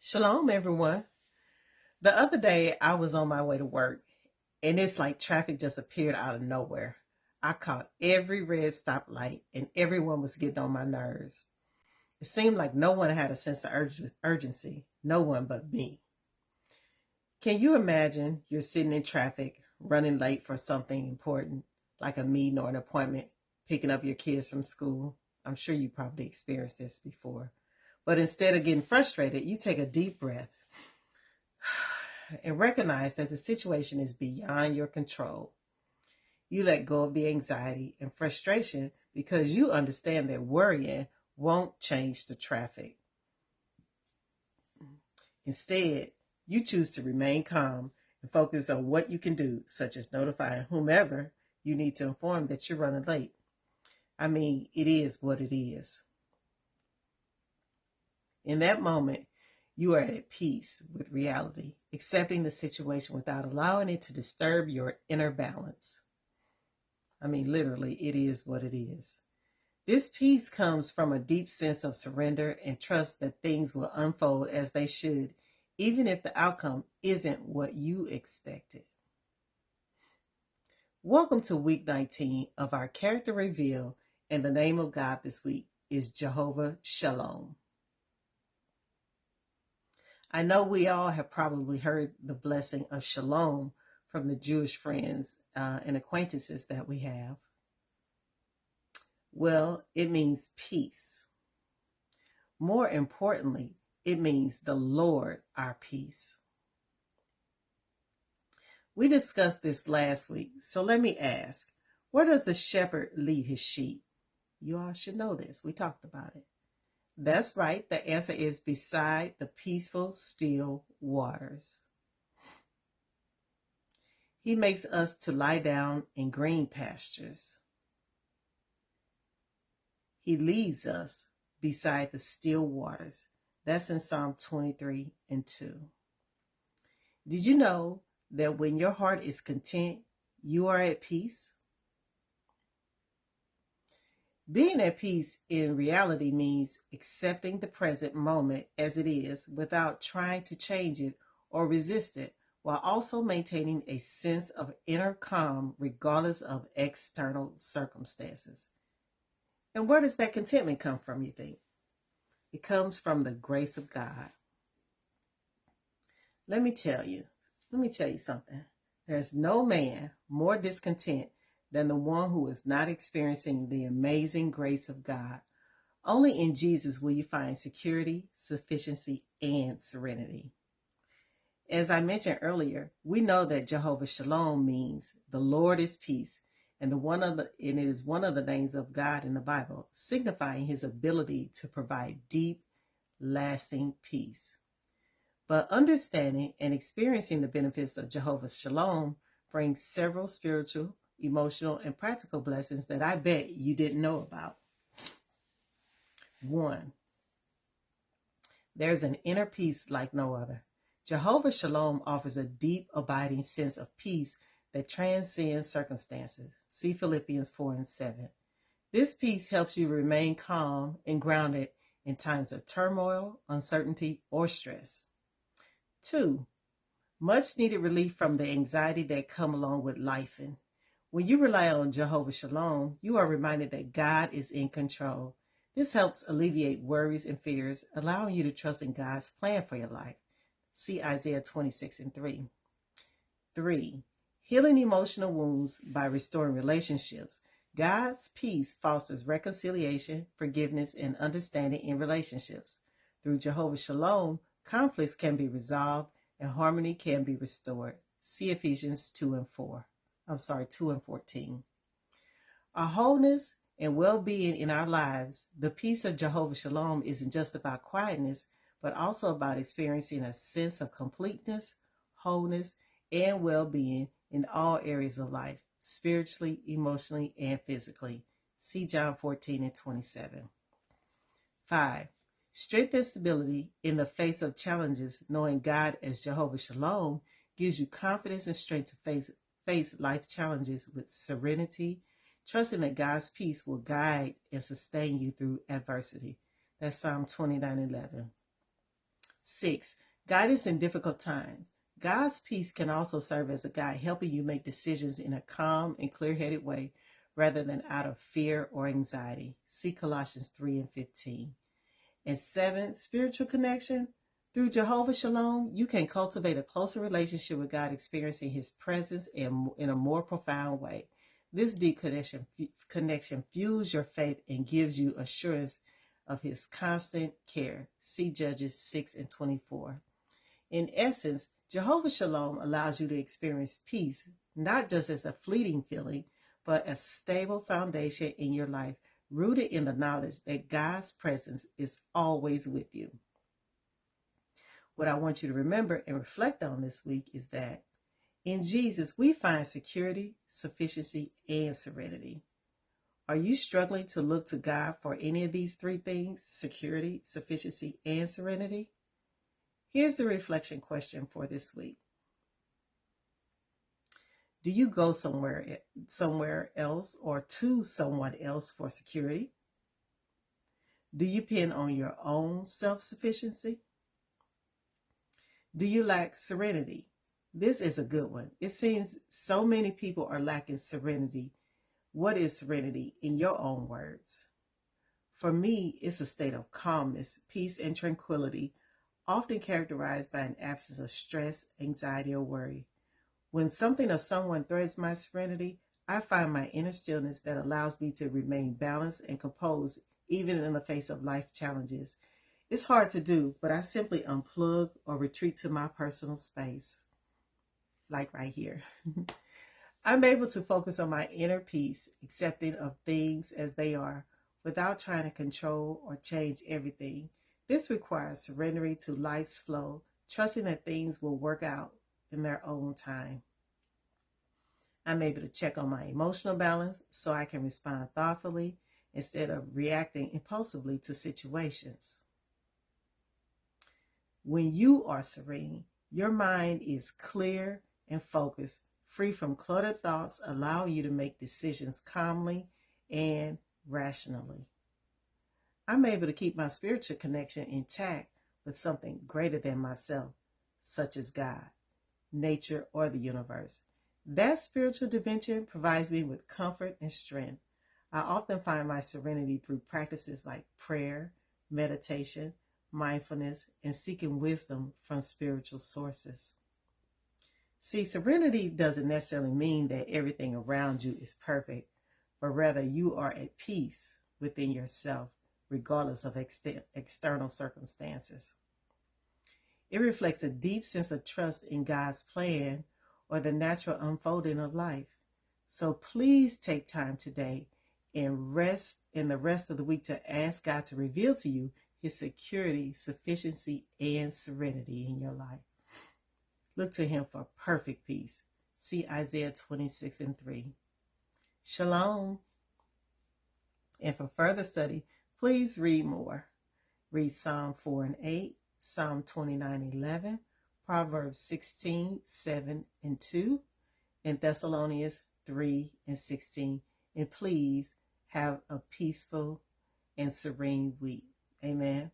Shalom, everyone. The other day, I was on my way to work, and it's like traffic just appeared out of nowhere. I caught every red stoplight, and everyone was getting on my nerves. It seemed like no one had a sense of urgency, no one but me. Can you imagine you're sitting in traffic, running late for something important, like a meeting or an appointment, picking up your kids from school? I'm sure you probably experienced this before. But instead of getting frustrated, you take a deep breath and recognize that the situation is beyond your control. You let go of the anxiety and frustration because you understand that worrying won't change the traffic. Instead, you choose to remain calm and focus on what you can do, such as notifying whomever you need to inform that you're running late. I mean, it is what it is. In that moment, you are at peace with reality, accepting the situation without allowing it to disturb your inner balance. I mean, literally, it is what it is. This peace comes from a deep sense of surrender and trust that things will unfold as they should, even if the outcome isn't what you expected. Welcome to week 19 of our character reveal, and the name of God this week is Jehovah Shalom. I know we all have probably heard the blessing of Shalom from the Jewish friends and acquaintances that we have. Well, it means peace. More importantly, it means the Lord our peace. We discussed this last week, so let me ask, where does the shepherd lead his sheep? You all should know this. We talked about it. That's right. The answer is beside the peaceful, still waters. He makes us to lie down in green pastures. He leads us beside the still waters. That's in Psalm 23:2. Did you know that when your heart is content, you are at peace? Being at peace in reality means accepting the present moment as it is without trying to change it or resist it, while also maintaining a sense of inner calm regardless of external circumstances. And where does that contentment come from, you think? It comes from the grace of God. Let me tell you something. There's no man more discontent than the one who is not experiencing the amazing grace of God. Only in Jesus will you find security, sufficiency, and serenity. As I mentioned earlier, we know that Jehovah Shalom means the Lord is peace, and it is one of the names of God in the Bible, signifying his ability to provide deep, lasting peace. But understanding and experiencing the benefits of Jehovah Shalom brings several spiritual, emotional, and practical blessings that I bet you didn't know about. 1, there's an inner peace like no other. Jehovah Shalom offers a deep, abiding sense of peace that transcends circumstances. See Philippians 4:7. This peace helps you remain calm and grounded in times of turmoil, uncertainty, or stress. 2, much needed relief from the anxiety that come along with life. And when you rely on Jehovah Shalom, you are reminded that God is in control. This helps alleviate worries and fears, allowing you to trust in God's plan for your life. See Isaiah 26:3. 3, healing emotional wounds by restoring relationships. God's peace fosters reconciliation, forgiveness, and understanding in relationships. Through Jehovah Shalom, conflicts can be resolved and harmony can be restored. See Ephesians 2:14. Our wholeness and well-being in our lives, the peace of Jehovah Shalom isn't just about quietness, but also about experiencing a sense of completeness, wholeness, and well-being in all areas of life, spiritually, emotionally, and physically. See John 14:27. 5, strength and stability in the face of challenges. Knowing God as Jehovah Shalom gives you confidence and strength to face life's challenges with serenity, trusting that God's peace will guide and sustain you through adversity. That's Psalm 29:11. 6. Guidance in difficult times. God's peace can also serve as a guide, helping you make decisions in a calm and clear-headed way rather than out of fear or anxiety. See Colossians 3 and 15. And 7, spiritual connection. Through Jehovah Shalom, you can cultivate a closer relationship with God, experiencing his presence in a more profound way. This deep connection fuels your faith and gives you assurance of his constant care. See Judges 6 and 24. In essence, Jehovah Shalom allows you to experience peace, not just as a fleeting feeling, but a stable foundation in your life, rooted in the knowledge that God's presence is always with you. What I want you to remember and reflect on this week is that in Jesus, we find security, sufficiency, and serenity. Are you struggling to look to God for any of these three things, security, sufficiency, and serenity? Here's the reflection question for this week. Do you go somewhere else or to someone else for security? Do you depend on your own self-sufficiency? Do you lack serenity? This is a good one. It seems so many people are lacking serenity. What is serenity in your own words? For me, it's a state of calmness, peace, and tranquility, often characterized by an absence of stress, anxiety, or worry. When something or someone threatens my serenity, I find my inner stillness that allows me to remain balanced and composed even in the face of life challenges. It's hard to do, but I simply unplug or retreat to my personal space, like right here. I'm able to focus on my inner peace, accepting of things as they are, without trying to control or change everything. This requires surrendering to life's flow, trusting that things will work out in their own time. I'm able to check on my emotional balance so I can respond thoughtfully instead of reacting impulsively to situations. When you are serene, your mind is clear and focused, free from cluttered thoughts, allowing you to make decisions calmly and rationally. I'm able to keep my spiritual connection intact with something greater than myself, such as God, nature, or the universe. That spiritual dimension provides me with comfort and strength. I often find my serenity through practices like prayer, meditation, mindfulness, and seeking wisdom from spiritual sources. See, serenity doesn't necessarily mean that everything around you is perfect, but rather you are at peace within yourself, regardless of external circumstances. It reflects a deep sense of trust in God's plan or the natural unfolding of life. So please take time today and the rest of the week to ask God to reveal to you his security, sufficiency, and serenity in your life. Look to him for perfect peace. See Isaiah 26 and 3. Shalom. And for further study, please read more. Read Psalm 4 and 8, Psalm 29:11, Proverbs 16:7 and 2, and Thessalonians 3 and 16. And please have a peaceful and serene week. Amen.